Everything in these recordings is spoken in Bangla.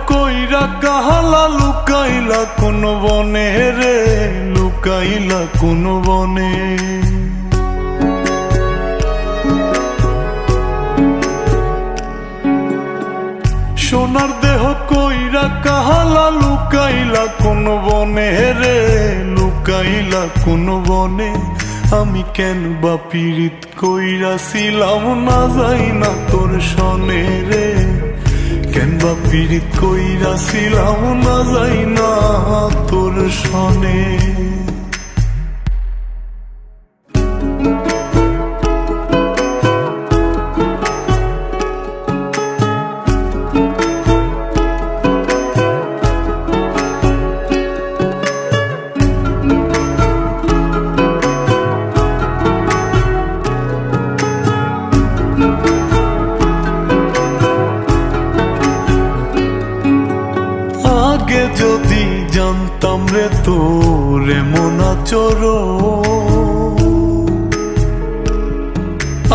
কইরা কাহালা লুকাইলা কোন বনে রে, লুকাইলা কোন বনে। সোনার দেহ কইরা কাহালা লুকাইলা কোন বনে রে, লুকাইলা কোন বনে। আমি কেন বা পীড়িত কইরাছিলাম না যাই না তোর সনে রে, কেন বা পীড়িত কইরাছিলাম না যাই না তোর সনে। আগে যদি জানতাম রে তোর এমন আচরণ,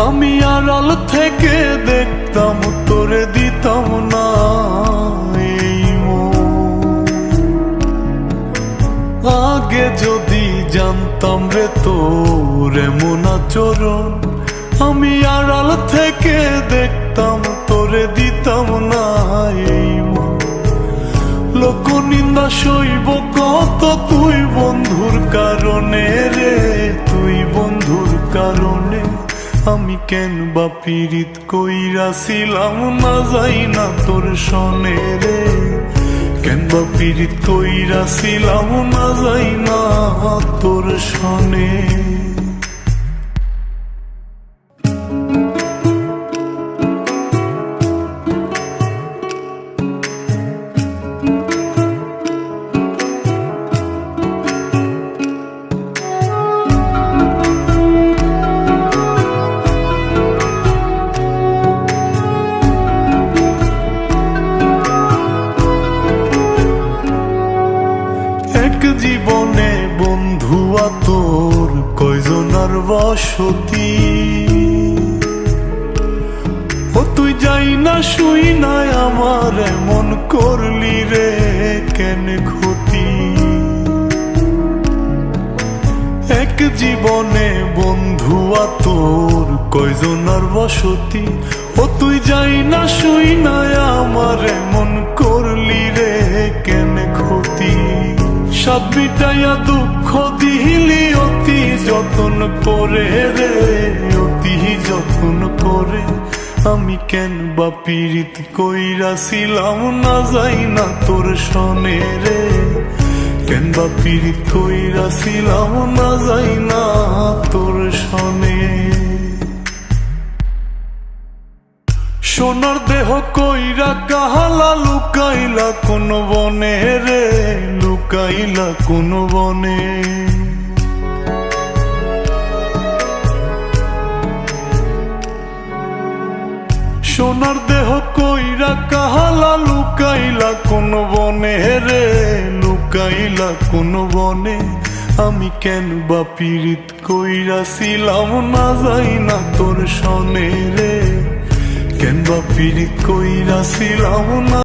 আমি আড়াল থেকে দেখতাম তোরে দিতাম না এই মন। আগে যদি জানতাম রে তোর এমন আচরণ, আমি আড়াল থেকে দেখতাম তোরে দিতাম না এই মন। লোক নিন্দা সইব কত তুই বন্ধুর কারণে রে, তুই বন্ধুর কারণে। আমি কেন বা পীড়িত কইরাছিলাম না যাই না তোর সনে রে, কেন বা পীড়িত কইরাছিলাম না যাই না তোর সনে। জীবনে বন্ধুয়া তোর কয়জনার বসতি, ও তুই যাই না শুই নাই আমার এমন করলি রে কেন ক্ষতি। এক জীবনে বন্ধুয়া তোর কয়জনার বসতি, ও তুই যাই না শুই নাই আমার এমন করলি রে কেন ক্ষতি। সাত বিটাইয়া দুঃখ দিলি অতি যতন করে রে, অতি যতন করে। আমি কেন বা পীড়িত কইরাছিলাম না যাই না তোর সনে রে, কেন বা পীড়িত কইরাছিলাম না যাই না তোর সনে। সোনার দেহ কইরা কাহালা লুকাইলা কোন বনে রে, লুকাইলা কোন বনে। সোনার দেহ কইরা কাহালা লুকাইলা কোন বনে রে, লুকাইলা কোন বনে। আমি কেন বা পীড়িত কইরাছিলাম না যাই না তোর সনে রে, কেন বা পীড়িত কইরাছিলাম না।